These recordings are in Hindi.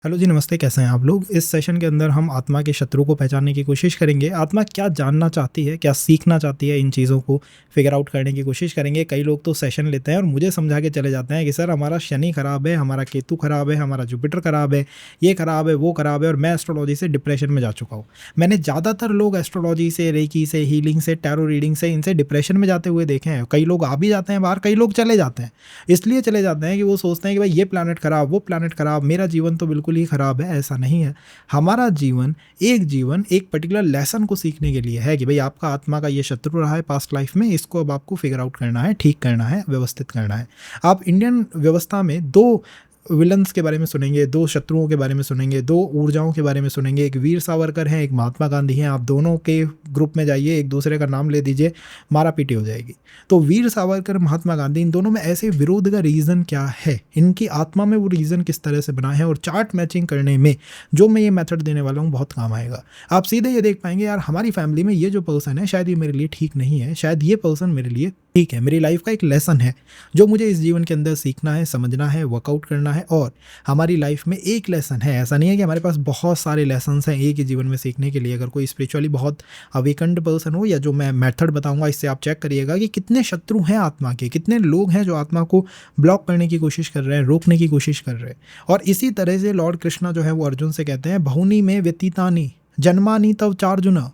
हेलो जी, नमस्ते। कैसे हैं आप लोग? इस सेशन के अंदर हम आत्मा के शत्रु को पहचानने की कोशिश करेंगे। आत्मा क्या जानना चाहती है, क्या सीखना चाहती है, इन चीज़ों को फिगर आउट करने की कोशिश करेंगे। कई लोग तो सेशन लेते हैं और मुझे समझा के चले जाते हैं कि सर हमारा शनि खराब है, हमारा केतु खराब है, हमारा जुपिटर खराब है, ये खराब है, वो खराब है और मैं एस्ट्रोलॉजी से डिप्रेशन में जा चुका हूँ। मैंने ज़्यादातर लोग एस्ट्रोलॉजी से, रेकी से, हीलिंग से, टैरो रीडिंग से, इनसे डिप्रेशन में जाते हुए देखे हैं। कई लोग आ भी जाते हैं बाहर, कई लोग चले जाते हैं। इसलिए चले जाते हैं कि वो सोचते हैं कि भाई ये प्लैनेट खराब, वो प्लैनेट खराब, मेरा जीवन तो बिल्कुल ही खराब है। ऐसा नहीं है। हमारा जीवन एक पर्टिकुलर लेसन को सीखने के लिए है कि भाई आपका आत्मा का ये शत्रु रहा है पास्ट लाइफ में, इसको अब आपको फिगर आउट करना है, ठीक करना है, व्यवस्थित करना है। आप इंडियन व्यवस्था में दो विलन्स के बारे में सुनेंगे, दो शत्रुओं के बारे में सुनेंगे, दो ऊर्जाओं के बारे में सुनेंगे। एक वीर सावरकर हैं, एक महात्मा गांधी हैं। आप दोनों के ग्रुप में जाइए, एक दूसरे का नाम ले दीजिए, मारा पीटी हो जाएगी। तो वीर सावरकर, महात्मा गांधी, इन दोनों में ऐसे विरोध का रीज़न क्या है, इनकी आत्मा में वो रीज़न किस तरह से बना है, और चार्ट मैचिंग करने में जो मैं ये मेथड देने वाला हूँ बहुत काम आएगा। आप सीधे ये देख पाएंगे यार हमारी फैमिली में ये जो पर्सन है शायद ये मेरे लिए ठीक नहीं है, शायद ये पर्सन मेरे लिए ठीक है। मेरी लाइफ का एक लेसन है जो मुझे इस जीवन के अंदर सीखना है, समझना है, वर्कआउट करना है। और हमारी लाइफ में एक लेसन है, ऐसा नहीं है कि हमारे पास बहुत सारे लेसन्स हैं एक ही जीवन में सीखने के लिए। अगर कोई स्पिरिचुअली बहुत अवेकन्ड पर्सन हो, या जो मैं मेथड बताऊंगा इससे आप चेक करिएगा कि कितने शत्रु हैं आत्मा के, कितने लोग हैं जो आत्मा को ब्लॉक करने की कोशिश कर रहे हैं, रोकने की कोशिश कर रहे हैं। और इसी तरह से लॉर्ड कृष्णा जो है वो अर्जुन से कहते हैं, बहुनी में व्यतीतानी जन्मानी तव चार्जुना।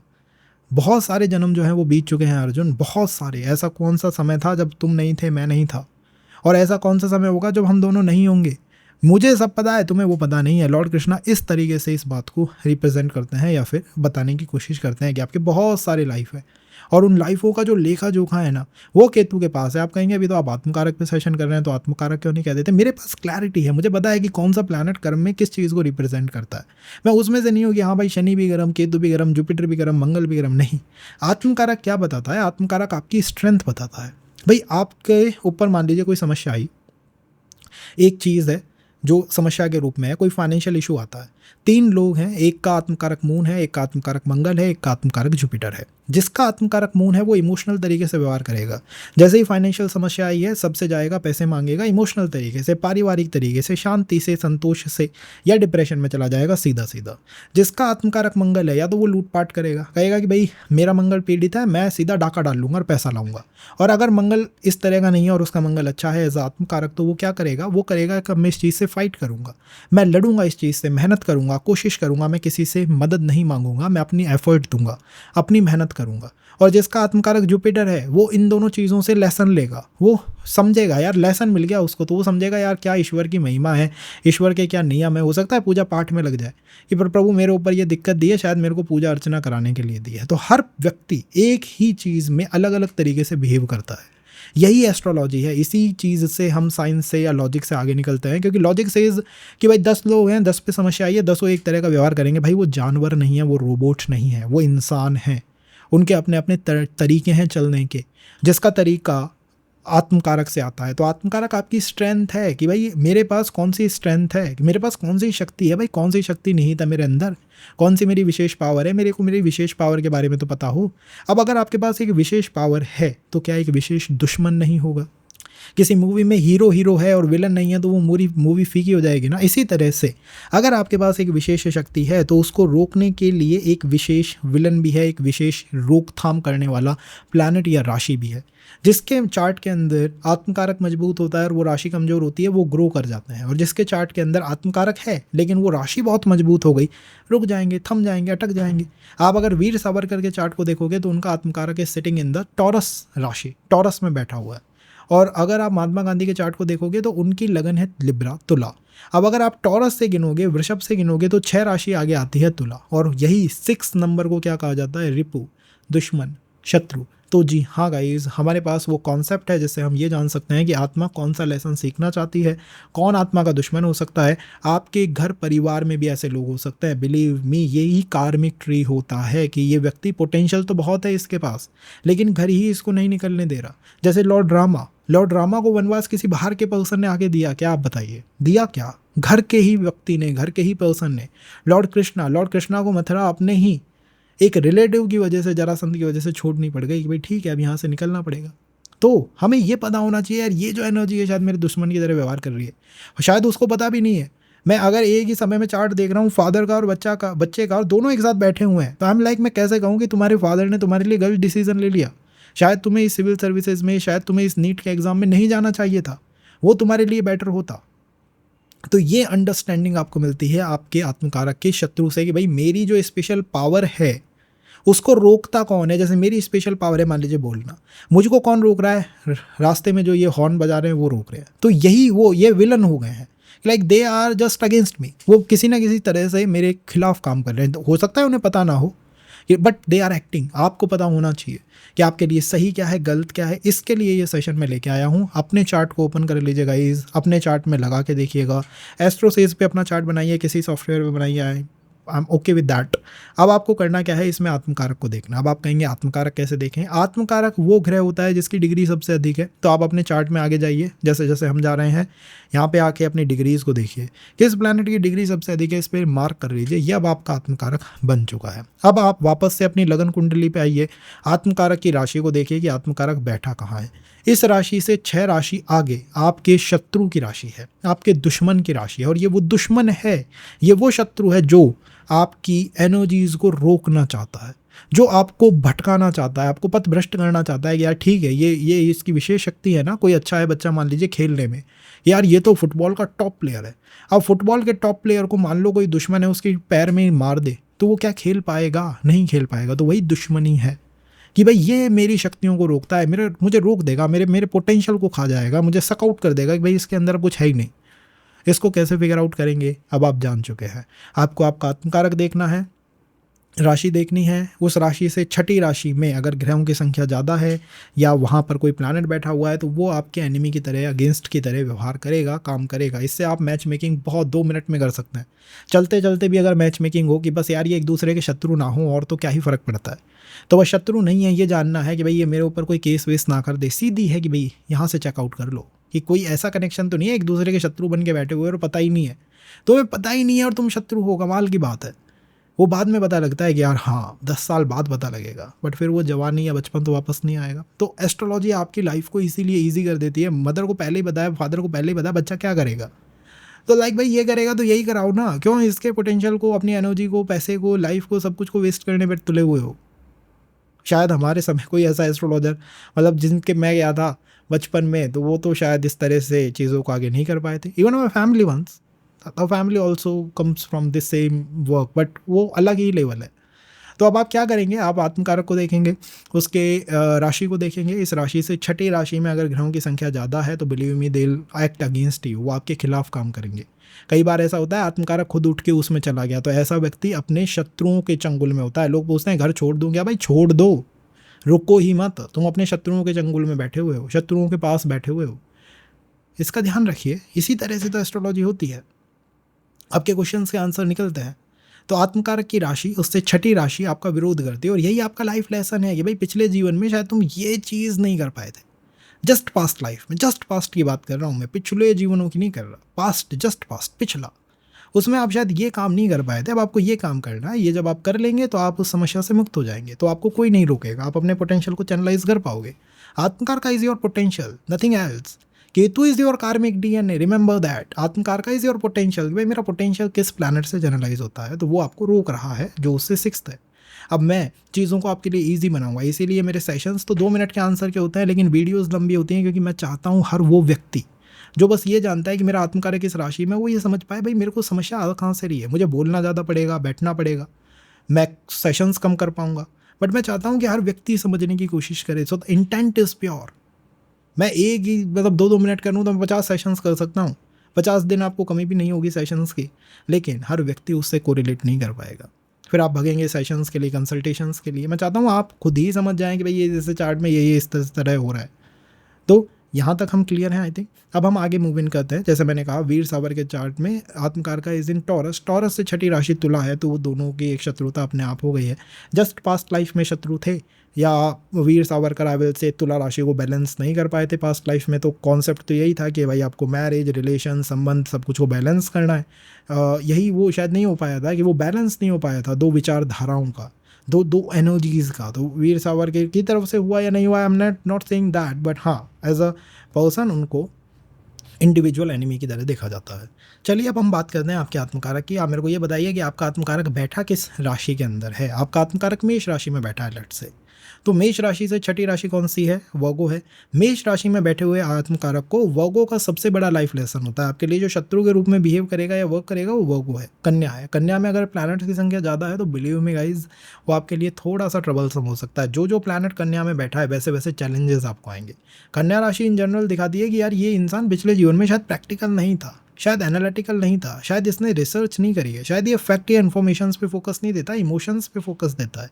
बहुत सारे जन्म जो हैं वो बीत चुके हैं अर्जुन, बहुत सारे। ऐसा कौन सा समय था जब तुम नहीं थे, मैं नहीं था, और ऐसा कौन सा समय होगा जब हम दोनों नहीं होंगे। मुझे सब पता है, तुम्हें वो पता नहीं है। लॉर्ड कृष्णा इस तरीके से इस बात को रिप्रेजेंट करते हैं या फिर बताने की कोशिश करते हैं कि आपके बहुत सारे लाइफ है और उन लाइफों का जो लेखा जोखा है ना वो केतु के पास है। आप कहेंगे अभी तो आप आत्मकारक पे सेशन कर रहे हैं तो आत्मकारक क्यों नहीं कह देते? मेरे पास क्लैरिटी है, मुझे पता है कि कौन सा प्लैनेट कर्म में किस चीज़ को रिप्रेजेंट करता है। मैं उसमें से नहीं हूँ कि हाँ भाई शनि भी गर्म, केतु भी गर्म, जुपिटर भी गर्म, मंगल भी गर्म। नहीं। आत्मकारक क्या बताता है? आत्मकारक आपकी स्ट्रेंथ बताता है। भाई आपके ऊपर मान लीजिए कोई समस्या आई, एक चीज़ है जो समस्या के रूप में है, कोई फाइनेंशियल इशू आता है। तीन लोग हैं, एक का आत्मकारक मून है, एक का आत्मकारक मंगल है, एक का आत्मकारक जुपिटर है। जिसका आत्मकारक मून है वो इमोशनल तरीके से व्यवहार करेगा। जैसे ही फाइनेंशियल समस्या आई है सबसे जाएगा, पैसे मांगेगा इमोशनल तरीके से, पारिवारिक तरीके से, शांति से, संतोष से, या डिप्रेशन में चला जाएगा सीधा सीधा। जिसका आत्मकारक मंगल है या तो वो लूटपाट करेगा, कहेगा कि भाई मेरा मंगल पीड़ित है, मैं सीधा डाका डाल लूंगा और पैसा लाऊंगा। और अगर मंगल इस तरह का नहीं है और उसका मंगल अच्छा है एज आत्मकारक, तो वो क्या करेगा? वो करेगा कि मैं इस चीज़ से फाइट करूंगा, मैं लड़ूंगा इस चीज़ से, मेहनत करूंगा, कोशिश करूंगा, मैं किसी से मदद नहीं मांगूंगा, मैं अपनी एफर्ट दूंगा, अपनी मेहनत करूंगा। और जिसका आत्मकारक जुपिटर है वो इन दोनों चीज़ों से लेसन लेगा, वो समझेगा यार लेसन मिल गया उसको, तो वो समझेगा यार क्या ईश्वर की महिमा है, ईश्वर के क्या नियम है। हो सकता है पूजा पाठ में लग जाए कि पर प्रभु मेरे ऊपर ये दिक्कत दी है, शायद मेरे को पूजा अर्चना कराने के लिए दी है। तो हर व्यक्ति एक ही चीज़ में अलग अलग तरीके से बिहेव करता है। यही एस्ट्रोलॉजी है। इसी चीज़ से हम साइंस से या लॉजिक से आगे निकलते हैं, क्योंकि लॉजिक सेज कि भाई 10 लोग हैं, 10 पे समस्या आई है, 10 एक तरह का व्यवहार करेंगे। भाई वो जानवर नहीं है, वो रोबोट नहीं है, वो इंसान है। उनके अपने अपने तरीके हैं चलने के, जिसका तरीका आत्मकारक से आता है। तो आत्मकारक आपकी स्ट्रेंथ है कि भाई मेरे पास कौन सी स्ट्रेंथ है, मेरे पास कौन सी शक्ति है, भाई कौन सी शक्ति निहित है मेरे अंदर, कौन सी मेरी विशेष पावर है, मेरे को मेरी विशेष पावर के बारे में तो पता हो। अब अगर आपके पास एक विशेष पावर है तो क्या एक विशेष दुश्मन नहीं होगा? किसी मूवी में हीरो है और विलन नहीं है तो वो मूवी फीकी हो जाएगी ना। इसी तरह से अगर आपके पास एक विशेष शक्ति है तो उसको रोकने के लिए एक विशेष विलन भी है, एक विशेष रोकथाम करने वाला प्लैनेट या राशि भी है। जिसके चार्ट के अंदर आत्मकारक मजबूत होता है और वो राशि कमज़ोर होती है, वो ग्रो कर जाते हैं। और जिसके चार्ट के अंदर आत्मकारक है लेकिन वो राशि बहुत मजबूत हो गई, रुक जाएंगे, थम जाएंगे, अटक जाएंगे। आप अगर वीर सावरकर के चार्ट को देखोगे तो उनका आत्मकारक है सिटिंग इन द टॉरस राशि, टॉरस में बैठा हुआ है। और अगर आप महात्मा गांधी के चार्ट को देखोगे तो उनकी लगन है लिब्रा, तुला। अब अगर आप टॉरस से गिनोगे, वृषभ से गिनोगे तो 6 राशि आगे आती है तुला, और यही 6 नंबर को क्या कहा जाता है? रिपु, दुश्मन, शत्रु। तो जी हाँ गाइस, हमारे पास वो कॉन्सेप्ट है जिससे हम ये जान सकते हैं कि आत्मा कौन सा लेसन सीखना चाहती है, कौन आत्मा का दुश्मन हो सकता है। आपके घर परिवार में भी ऐसे लोग हो सकते हैं। बिलीव मी, यही कार्मिक ट्री होता है कि ये व्यक्ति पोटेंशियल तो बहुत है इसके पास, लेकिन घर ही इसको नहीं निकलने दे रहा। जैसे लॉर्ड रामा को वनवास किसी बाहर के पर्सन ने आके दिया क्या? आप बताइए, दिया क्या? घर के ही व्यक्ति ने, घर के ही पर्सन ने। लॉर्ड कृष्णा को मथुरा अपने ही एक रिलेटिव की वजह से, जरासंध की वजह से छोड़नी पड़ गई कि भाई ठीक है अब यहाँ से निकलना पड़ेगा। तो हमें ये पता होना चाहिए यार ये जो एनर्जी है शायद मेरे दुश्मन की तरह व्यवहार कर रही है, शायद उसको पता भी नहीं है। मैं अगर एक ही समय में चार्ट देख रहा हूँ फादर का और बच्चे का और दोनों एक साथ बैठे हुए हैं, तो आई एम लाइक मैं कैसे कहूँ कि तुम्हारे फादर ने तुम्हारे लिए गलत डिसीजन ले लिया। शायद तुम्हें इस सिविल सर्विसेज में, शायद तुम्हें इस नीट के एग्जाम में नहीं जाना चाहिए था, वो तुम्हारे लिए बेटर होता। तो ये अंडरस्टैंडिंग आपको मिलती है आपके आत्मकारक के शत्रु से कि भाई मेरी जो स्पेशल पावर है उसको रोकता कौन है। जैसे मेरी स्पेशल पावर है मान लीजिए बोलना, मुझको कौन रोक रहा है, रास्ते में जो ये हॉर्न बजा रहे हैं वो रोक रहे हैं। तो यही वो ये विलन हो गए हैं, like they are just against me. वो किसी ना किसी तरह से मेरे खिलाफ काम कर रहे हैं। तो हो सकता है उन्हें पता ना हो, बट दे आर एक्टिंग। आपको पता होना चाहिए कि आपके लिए सही क्या है, गलत क्या है। इसके लिए ये सेशन में लेके आया हूँ। अपने चार्ट को ओपन कर लीजिएगा, गाइस अपने चार्ट में लगा के देखिएगा। एस्ट्रोसेज पे अपना चार्ट बनाइए, किसी सॉफ्टवेयर पे बनाइए, I am okay with that. अब आपको करना क्या है, इसमें आत्मकारक को देखना। अब आप कहेंगे आत्मकारक कैसे देखें। आत्मकारक वो ग्रह होता है जिसकी डिग्री सबसे अधिक है। तो आप अपने चार्ट में आगे जाइए, जैसे जैसे हम जा रहे हैं यहाँ पे आके अपनी डिग्रीज़ को देखिए, किस प्लैनेट की डिग्री सबसे अधिक है, इस पर मार्क कर लीजिए। ये अब आपका आत्मकारक बन चुका है। अब आप वापस से अपनी लगन कुंडली पे आइए, आत्मकारक की राशि को देखिए कि आत्मकारक बैठा कहाँ है। इस राशि से 6 राशि आगे आपके शत्रु की राशि है, आपके दुश्मन की राशि है। और ये वो दुश्मन है, ये वो शत्रु है जो आपकी एनर्जीज़ को रोकना चाहता है, जो आपको भटकाना चाहता है, आपको पथ भ्रष्ट करना चाहता है कि यार ठीक है, ये इसकी विशेष शक्ति है ना। कोई अच्छा है बच्चा मान लीजिए खेलने में, यार ये तो फुटबॉल का टॉप प्लेयर है। अब फुटबॉल के टॉप प्लेयर को मान लो कोई दुश्मन है उसके पैर में मार दे, तो वो क्या खेल पाएगा? नहीं खेल पाएगा। तो वही दुश्मनी है कि भाई ये मेरी शक्तियों को रोकता है, मुझे रोक देगा, मेरे पोटेंशियल को खा जाएगा, मुझे सकआउट कर देगा कि भाई इसके अंदर कुछ है ही नहीं। इसको कैसे फिगर आउट करेंगे अब आप जान चुके हैं। आपको आपका आत्मकारक देखना है, राशि देखनी है। उस राशि से छठी राशि में अगर ग्रहों की संख्या ज़्यादा है या वहाँ पर कोई प्लैनेट बैठा हुआ है तो वो आपके एनिमी की तरह, अगेंस्ट की तरह व्यवहार करेगा, काम करेगा। इससे आप मैच मेकिंग बहुत 2 मिनट में कर सकते हैं। चलते चलते भी अगर मैच मेकिंग हो कि बस यार ये एक दूसरे के शत्रु ना हो और तो क्या ही फ़र्क पड़ता है। तो वह शत्रु नहीं है, ये जानना है कि भाई ये मेरे ऊपर कोई केस वेस ना कर दे। सीधी है कि भाई यहाँ से चेकआउट कर लो कि कोई ऐसा कनेक्शन तो नहीं है एक दूसरे के शत्रु बन के बैठे हुए और पता ही नहीं है। तुम्हें पता ही नहीं है और तुम शत्रु हो, कमाल की बात है। वो बाद में पता लगता है कि यार हाँ 10 साल बाद पता लगेगा, बट फिर वो जवानी या बचपन तो वापस नहीं आएगा। तो एस्ट्रोलॉजी आपकी लाइफ को इसीलिए ईजी कर देती है। मदर को पहले ही बताया, फादर को पहले ही बताया, बच्चा क्या करेगा। तो लाइक भाई ये करेगा तो यही कराओ ना, क्यों इसके पोटेंशियल को, अपनी एनर्जी को, पैसे को, लाइफ को, सब कुछ को वेस्ट करने पर तुले हुए हो। शायद हमारे समय कोई ऐसा एस्ट्रोलॉजर मतलब जिनके मैं गया था बचपन में, तो वो तो शायद इस तरह से चीज़ों को आगे नहीं कर पाए थे। Even my family once, the family also comes from this same work, but वो अलग ही लेवल है। तो अब आप क्या करेंगे, आप आत्मकारक को देखेंगे, उसके राशि को देखेंगे। इस राशि से छठी राशि में अगर ग्रहों की संख्या ज़्यादा है तो believe me they will act against you, वो आपके खिलाफ काम करेंगे। कई बार ऐसा होता है आत्मकारक खुद उठ के उसमें चला गया, तो ऐसा व्यक्ति अपने शत्रुओं के चंगुल में होता है। लोग पूछते हैं घर छोड़ दूँ क्या? भाई छोड़ दो, रुको ही मत। तुम अपने शत्रुओं के चंगुल में बैठे हुए हो, शत्रुओं के पास बैठे हुए हो, इसका ध्यान रखिए। इसी तरह से तो एस्ट्रोलॉजी होती है, आपके क्वेश्चंस के आंसर निकलते हैं। तो आत्मकारक की राशि, उससे छठी राशि आपका विरोध करती है। और यही आपका लाइफ लेसन है कि भाई पिछले जीवन में शायद तुम ये चीज़ नहीं कर पाए थे। जस्ट पास्ट लाइफ में, जस्ट पास्ट की बात कर रहा हूँ मैं, पिछले जीवनों की नहीं कर रहा। पास्ट, जस्ट पास्ट, पिछला, उसमें आप शायद ये काम नहीं कर पाए थे, अब आपको ये काम करना है। ये जब आप कर लेंगे तो आप उस समस्या से मुक्त हो जाएंगे, तो आपको कोई नहीं रोकेगा, आप अपने पोटेंशियल को चैनलाइज कर पाओगे। आत्मकार का is your potential, nothing else. Ketu is your कार्मिक डीएनए, रिमेंबर दैट। आत्मकार का इज योर पोटेंशियल, भाई मेरा पोटेंशियल किस प्लैनेट से जनरलाइज होता है, तो वो आपको रोक रहा है, जो उससे 6th है। अब मैं चीज़ों को आपके लिए ईजी बनाऊंगा, इसीलिए मेरे सेशंस तो 2 मिनट के आंसर के होते हैं, लेकिन वीडियोज़ लंबी होती हैं, क्योंकि मैं चाहता हूँ हर वो व्यक्ति जो बस ये जानता है कि मेरा आत्मकारक किस राशि में, वो ये समझ पाए भाई मेरे को समस्या आ कहाँ से रही है। मुझे बोलना ज़्यादा पड़ेगा, बैठना पड़ेगा, मैं सेशंस कम कर पाऊंगा, बट मैं चाहता हूँ कि हर व्यक्ति समझने की कोशिश करे। So the intent is pure. मैं एक ही मतलब 2-2 मिनट करूँ तो मैं 50 सेशंस कर सकता हूँ, 50 दिन आपको कमी भी नहीं होगी सेशंस की, लेकिन हर व्यक्ति उससे कोरिलेट नहीं कर पाएगा। फिर आप भगेंगे सेशंस के लिए, कंसल्टेशंस के लिए। मैं चाहता हूँ आप खुद ही समझ जाएँ कि भाई ये जैसे चार्ट में ये इस तरह हो रहा है। तो यहाँ तक हम क्लियर हैं आई थिंक। अब हम आगे मूव इन करते हैं। जैसे मैंने कहा वीर सावर के चार्ट में आत्मकार का इज इन टॉरस, टॉरस से छठी राशि तुला है, तो वो दोनों की एक शत्रुता अपने आप हो गई है। जस्ट पास्ट लाइफ में शत्रु थे, या वीर सावर का रावल से तुला राशि को बैलेंस नहीं कर पाए थे पास्ट लाइफ में। तो कॉन्सेप्ट तो यही था कि भाई आपको मैरिज, रिलेशन, संबंध, सब कुछ को बैलेंस करना है। यही वो शायद नहीं हो पाया था, कि वो बैलेंस नहीं हो पाया था दो विचारधाराओं का, दो एनर्जीज़ का। तो वीर सावरकर की तरफ से हुआ या नहीं हुआ, I am not saying that, but हाँ एज अ पर्सन उनको इंडिविजुअल एनिमी की तरह देखा जाता है। चलिए अब हम बात करते हैं आपके आत्मकारक की। आप मेरे को ये बताइए कि आपका आत्मकारक बैठा किस राशि के अंदर है। आपका आत्मकारक मेष राशि में बैठा है लेट्स से। तो मेष राशि से छठी राशि कौन सी है? वर्गो है। मेष राशि में बैठे हुए आत्मकारक को वर्गो का सबसे बड़ा लाइफ लेसन होता है। आपके लिए जो शत्रु के रूप में बिहेव करेगा या वर्क करेगा वो वर्गो है। कन्या है। कन्या में अगर प्लैनेट्स की संख्या ज़्यादा है तो बिलीव मी गाइज वो आपके लिए थोड़ा सा ट्रबलसम हो सकता है। जो जो प्लैनेट कन्या में बैठा है वैसे वैसे चैलेंजेस आपको आएंगे। कन्या राशि इन जनरल दिखाती है कि यार ये इंसान पिछले जीवन में शायद प्रैक्टिकल नहीं था, शायद एनालिटिकल नहीं था, शायद इसने रिसर्च नहीं करी है, शायद ये फैक्ट या इन्फॉर्मेशंस पे फोकस नहीं देता, इमोशंस पे फोकस देता है।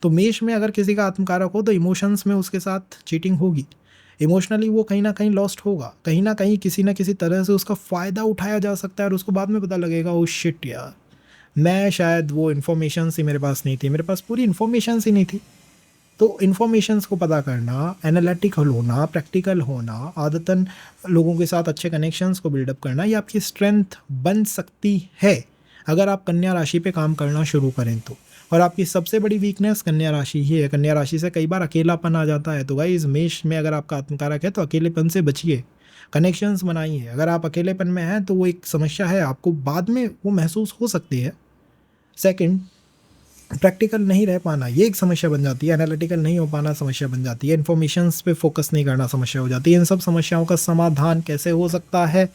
तो मेष में अगर किसी का आत्मकारक हो तो इमोशंस में उसके साथ चीटिंग होगी। इमोशनली वो कहीं ना कहीं लॉस्ट होगा, कहीं ना कहीं किसी ना किसी तरह से उसका फ़ायदा उठाया जा सकता है और उसको बाद में पता लगेगा ओ शिट यार, मैं शायद वो इन्फॉर्मेशन ही मेरे पास नहीं थी, मेरे पास पूरी इन्फॉर्मेशन ही नहीं थी। तो इन्फॉर्मेशंस को पता करना, एनालिटिकल होना, प्रैक्टिकल होना, आदतन लोगों के साथ अच्छे कनेक्शंस को बिल्डअप करना, ये आपकी स्ट्रेंथ बन सकती है अगर आप कन्या राशि पे काम करना शुरू करें तो। और आपकी सबसे बड़ी वीकनेस कन्या राशि ही है। कन्या राशि से कई बार अकेलापन आ जाता है। तो गाइस मेष में अगर आपका आत्मकारक है तो अकेलेपन से बचिए, कनेक्शंस बनाइए। अगर आप अकेलेपन में हैं तो वो एक समस्या है, आपको बाद में वो महसूस हो सकती है। सेकंड, प्रैक्टिकल नहीं रह पाना ये एक समस्या बन जाती है। एनालिटिकल नहीं हो पाना समस्या बन जाती है। इन्फॉर्मेशंस पे फोकस नहीं करना समस्या हो जाती है। इन सब समस्याओं का समाधान कैसे हो सकता है?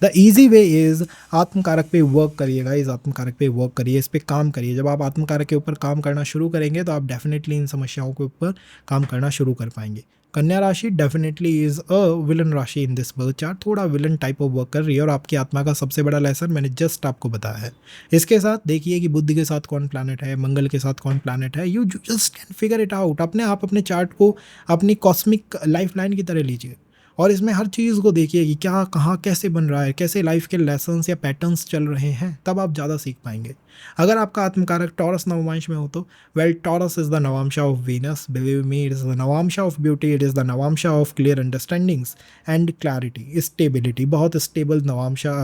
द ईजी वे इज़ आत्मकारक पे वर्क करिएगा। इस आत्मकारक पे वर्क करिए, इस पे काम करिए। जब आप आत्मकारक के ऊपर काम करना शुरू करेंगे तो आप डेफिनेटली इन समस्याओं के ऊपर काम करना शुरू कर पाएंगे। कन्या राशि डेफिनेटली इज़ अ विलन राशि इन दिस बर्थ चार्ट, थोड़ा विलन टाइप ऑफ वर्क कर रही है और आपकी आत्मा का सबसे बड़ा लेसन मैंने जस्ट आपको बताया है। इसके साथ देखिए कि बुध के साथ कौन प्लैनेट है, मंगल के साथ कौन प्लैनेट है। You just can figure it out. अपने आप अपने चार्ट को अपनी कॉस्मिक लाइफ लाइन की तरह लीजिए और इसमें हर चीज़ को देखिए कि क्या कहाँ कैसे बन रहा है, कैसे लाइफ के लेसन्स या पैटर्न्स चल रहे हैं, तब आप ज़्यादा सीख पाएंगे। अगर आपका आत्मकारक टॉरस नवमांश में हो तो well, Taurus is the navamsha of Venus, believe me it is the navamsha of beauty, it is the navamsha of clear understandings and clarity, stability. बहुत स्टेबल नवांशा,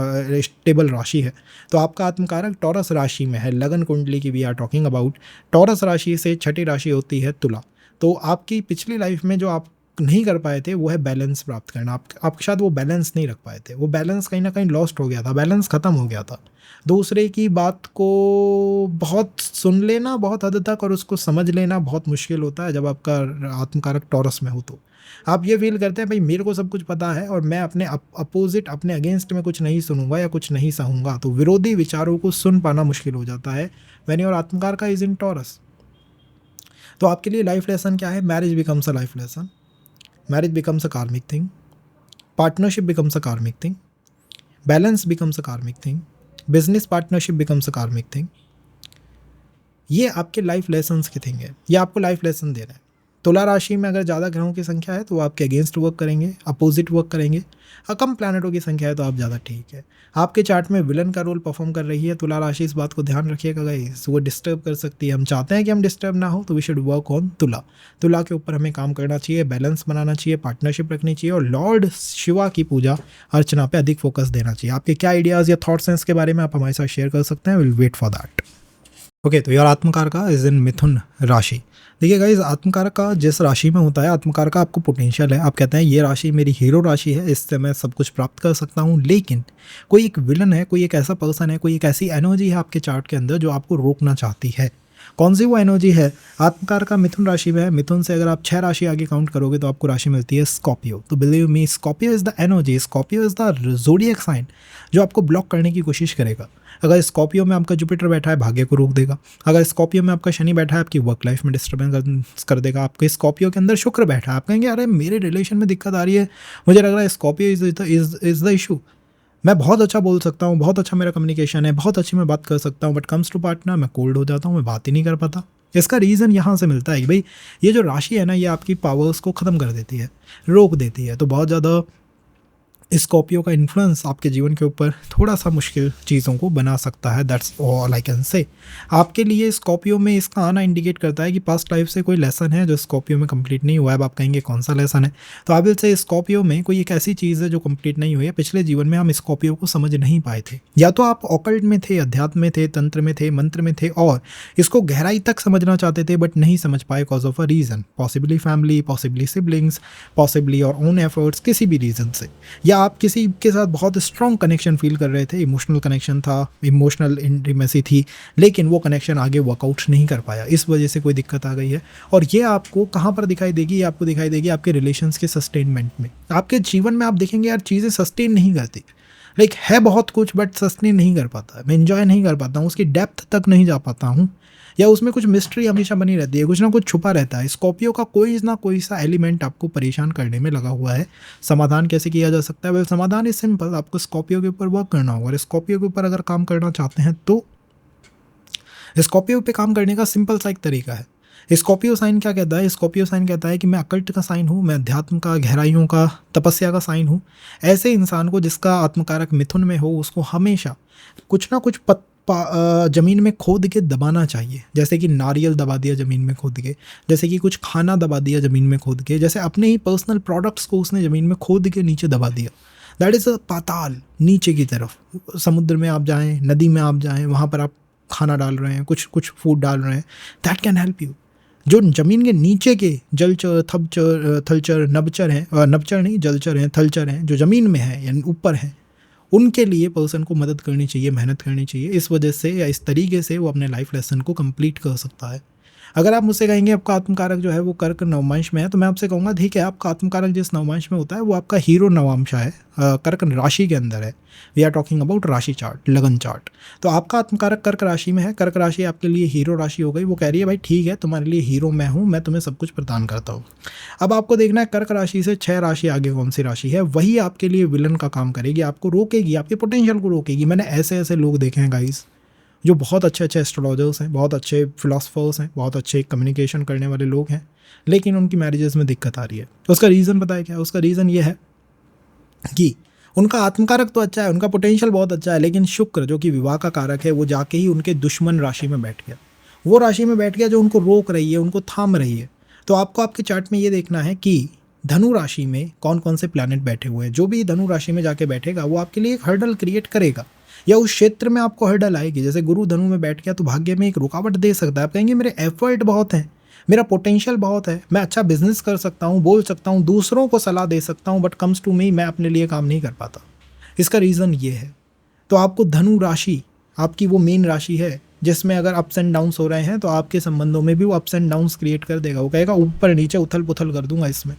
स्टेबल राशि है। तो आपका आत्मकारक टॉरस राशि में है। लगन कुंडली की we are talking about. Taurus राशि से छठी राशि होती है तुला। तो आपकी पिछली लाइफ में जो आप नहीं कर पाए थे वो है बैलेंस प्राप्त करना। आप शायद वो बैलेंस नहीं रख पाए थे, वो बैलेंस कहीं ना कहीं लॉस्ट हो गया था, बैलेंस ख़त्म हो गया था। दूसरे की बात को बहुत सुन लेना बहुत हद तक और उसको समझ लेना बहुत मुश्किल होता है जब आपका आत्मकारक टॉरस में हो। तो आप ये फील करते हैं भाई मेरे को सब कुछ पता है और मैं अपने अपोजिट, अपने अगेंस्ट में कुछ नहीं सुनूंगा या कुछ नहीं सहूँगा। तो विरोधी विचारों को सुन पाना मुश्किल हो जाता है व्हेन योर आत्मकार का इज इन टॉरस। तो आपके लिए लाइफ लेसन क्या है? Marriage becomes a life lesson, marriage becomes a karmic thing, partnership becomes a karmic thing, balance becomes a karmic thing, business partnership becomes a karmic thing। ये आपके लाइफ लेसन्स के थिंग है, ये आपको लाइफ लेसन दे रहे हैं। तुला राशि में अगर ज़्यादा ग्रहों की संख्या है तो वो आपके अगेंस्ट वर्क करेंगे, अपोजिट वर्क करेंगे। कम प्लैनेटों की संख्या है तो आप ज़्यादा ठीक है। आपके चार्ट में विलन का रोल परफॉर्म कर रही है तुला राशि, इस बात को ध्यान रखिएगा गाइस, वो डिस्टर्ब कर सकती है। हम चाहते हैं कि हम डिस्टर्ब ना हो तो वी शुड वर्क ऑन तुला। तुला के ऊपर हमें काम करना चाहिए, बैलेंस बनाना चाहिए, पार्टनरशिप रखनी चाहिए और लॉर्ड शिवा की पूजा अर्चना पे अधिक फोकस देना चाहिए। आपके क्या आइडियाज़ या थॉट्स हैं इसके बारे में आप हमारे साथ शेयर कर सकते हैं, will wait for that. Okay, तो यार आत्मकार का इज इन मिथुन राशि। देखिए गाइस, आत्मकार का जिस राशि में होता है, आत्मकार का आपको पोटेंशियल है। आप कहते हैं ये राशि मेरी हीरो राशि है, इससे मैं सब कुछ प्राप्त कर सकता हूँ। लेकिन कोई एक विलन है, कोई एक ऐसा पर्सन है, कोई एक ऐसी एनर्जी है आपके चार्ट के अंदर जो आपको रोकना चाहती है। कौन सी वो एनर्जी है? आत्मकार का मिथुन राशि में है। मिथुन से अगर आप 6 राशि आगे काउंट करोगे तो आपको राशि मिलती है स्कॉर्पियो। तो believe me, Scorpio is the energy, Scorpio is the zodiac sign जो आपको ब्लॉक करने की कोशिश करेगा। अगर स्कॉर्पियो में आपका जुपिटर बैठा है, भाग्य को रोक देगा। अगर स्कॉर्पियो में आपका शनि बैठा है, आपकी वर्क लाइफ में डिस्टर्बेंस कर देगा। आपके स्कॉर्पियो के अंदर शुक्र बैठा है, आप कहेंगे अरे मेरे रिलेशन में दिक्कत आ रही है, मुझे लग रहा है स्कॉर्पियो इज़ द इशू। मैं बहुत अच्छा बोल सकता हूँ, बहुत अच्छा मेरा कम्युनिकेशन है, बहुत अच्छी मैं बात कर सकता हूँ, बट कम्स टू पार्टनर मैं कोल्ड हो जाता हूँ, मैं बात ही नहीं कर पाता। इसका रीज़न यहाँ से मिलता है कि भाई ये जो राशि है ना, ये आपकी पावर्स को ख़त्म कर देती है, रोक देती है। तो बहुत ज़्यादा स्कॉर्पियो का इन्फ्लुएंस आपके जीवन के ऊपर थोड़ा सा मुश्किल चीज़ों को बना सकता है। That's all I can say. आपके लिए स्कॉर्पियो में इसका आना इंडिकेट करता है कि पास्ट लाइफ से कोई लेसन है जो स्कॉर्पियो में कंप्लीट नहीं हुआ है। अब आप कहेंगे कौन सा लेसन है? तो आप से स्कॉर्पियो में कोई एक ऐसी चीज़ है जो कंप्लीट नहीं हुई है। पिछले जीवन में हम स्कॉर्पियो को समझ नहीं पाए थे, या तो आप ऑकल्ट में थे, अध्यात्म में थे, तंत्र में थे, मंत्र में थे और इसको गहराई तक समझना चाहते थे बट नहीं समझ पाए cause of a reason, possibly family, possibly siblings, possibly और ओन एफर्ट्स, किसी भी रीज़न से। या आप किसी के साथ बहुत स्ट्रॉन्ग कनेक्शन फील कर रहे थे, इमोशनल कनेक्शन था, इमोशनल इंटीमेसी थी, लेकिन वो कनेक्शन आगे वर्कआउट नहीं कर पाया, इस वजह से कोई दिक्कत आ गई है। और ये आपको कहाँ पर दिखाई देगी? ये आपको दिखाई देगी आपके रिलेशंस के सस्टेनमेंट में। आपके जीवन में आप देखेंगे यार चीज़ें सस्टेन नहीं करती, लाइक है बहुत कुछ बट सस्टेन नहीं कर पाता, मैं इन्जॉय नहीं कर पाता हूँ, उसकी डेप्थ तक नहीं जा पाता हूँ, या उसमें कुछ मिस्ट्री हमेशा बनी रहती है, कुछ ना कुछ छुपा रहता है। स्कॉर्पियो का कोई ना कोई सा एलिमेंट आपको परेशान करने में लगा हुआ है। समाधान कैसे किया जा सकता है? वेल, समाधान इज सिंपल, आपको स्कॉर्पियो के ऊपर वर्क करना होगा। और स्कॉर्पियो के ऊपर अगर काम करना चाहते हैं तो स्कॉर्पियो पे काम करने का सिंपल सा एक तरीका है। स्कॉर्पियो साइन क्या कहता है? स्कॉर्पियो साइन कहता है कि मैं अकल्ट का साइन हूँ, मैं अध्यात्म का, गहराइयों का, तपस्या का साइन हूँ। ऐसे इंसान को जिसका आत्मकारक मिथुन में हो, उसको हमेशा कुछ ना कुछ ज़मीन में खोद के दबाना चाहिए। जैसे कि नारियल दबा दिया ज़मीन में खोद के, जैसे कि कुछ खाना दबा दिया ज़मीन में खोद के, जैसे अपने ही पर्सनल प्रोडक्ट्स को उसने ज़मीन में खोद के नीचे दबा दिया। दैट इज़ अ पाताल, नीचे की तरफ। समुद्र में आप जाएँ, नदी में आप जाएँ, वहाँ पर आप खाना डाल रहे हैं, कुछ फूड डाल रहे हैं, दैट कैन हेल्प यू। जो ज़मीन के नीचे के जलचर, थलचर, नभचर हैं, नभचर नहीं जलचर हैं, थलचर हैं, जो ज़मीन में हैं यानी ऊपर हैं, उनके लिए पर्सन को मदद करनी चाहिए, मेहनत करनी चाहिए। इस वजह से या इस तरीके से वो अपने लाइफ लेसन को कंप्लीट कर सकता है। अगर आप मुझसे कहेंगे आपका आत्मकारक जो है वो कर्क नवमांश में है, तो मैं आपसे कहूँगा ठीक है, आपका आत्मकारक जिस नवमांश में होता है वो आपका हीरो नवमांश है, कर्क राशि के अंदर है। वी आर टॉकिंग अबाउट राशि चार्ट, लगन चार्ट। तो आपका आत्मकारक कर्क राशि में है, कर्क राशि आपके लिए हीरो राशि हो गई। वो कह रही है भाई ठीक है, तुम्हारे लिए हीरो मैं हूँ, मैं तुम्हें सब कुछ प्रदान करता हूँ। अब आपको देखना है कर्क राशि से 6 राशि आगे कौन सी राशि है, वही आपके लिए विलन का काम करेगी, आपको रोकेगी, आपके पोटेंशियल को रोकेगी। मैंने ऐसे ऐसे लोग देखे हैं गाइस, जो बहुत अच्छे अच्छे एस्ट्रोलॉजर्स हैं, बहुत अच्छे फिलोसफर्स हैं, बहुत अच्छे कम्युनिकेशन करने वाले लोग हैं, लेकिन उनकी मैरिजेस में दिक्कत आ रही है। उसका रीज़न पता है क्या? उसका रीज़न ये है कि उनका आत्मकारक तो अच्छा है, उनका पोटेंशियल बहुत अच्छा है, लेकिन शुक्र जो कि विवाह का कारक है, वो जाके ही उनके दुश्मन राशि में बैठ गया। वो राशि में बैठ गया जो उनको रोक रही है, उनको थाम रही है। तो आपको आपके चार्ट में ये देखना है कि धनु राशि में कौन कौन से प्लैनेट बैठे हुए हैं। जो भी धनु राशि में जाके बैठेगा वो आपके लिए एक हर्डल क्रिएट करेगा, या उस क्षेत्र में आपको हर्डल आएगी। जैसे गुरु धनु में बैठ गया तो भाग्य में एक रुकावट दे सकता है। आप कहेंगे मेरे एफर्ट बहुत है, मेरा पोटेंशियल बहुत है, मैं अच्छा बिजनेस कर सकता हूँ, बोल सकता हूँ, दूसरों को सलाह दे सकता हूँ, बट कम्स टू मी, मैं अपने लिए काम नहीं कर पाता। इसका रीज़न ये है। तो आपको धनु राशि आपकी वो मेन राशि है जिसमें अगर अप्स एंड डाउन्स हो रहे हैं तो आपके संबंधों में भी वो अप्स एंड डाउन्स क्रिएट कर देगा। वो कहेगा ऊपर नीचे उथल पुथल कर दूंगा इसमें।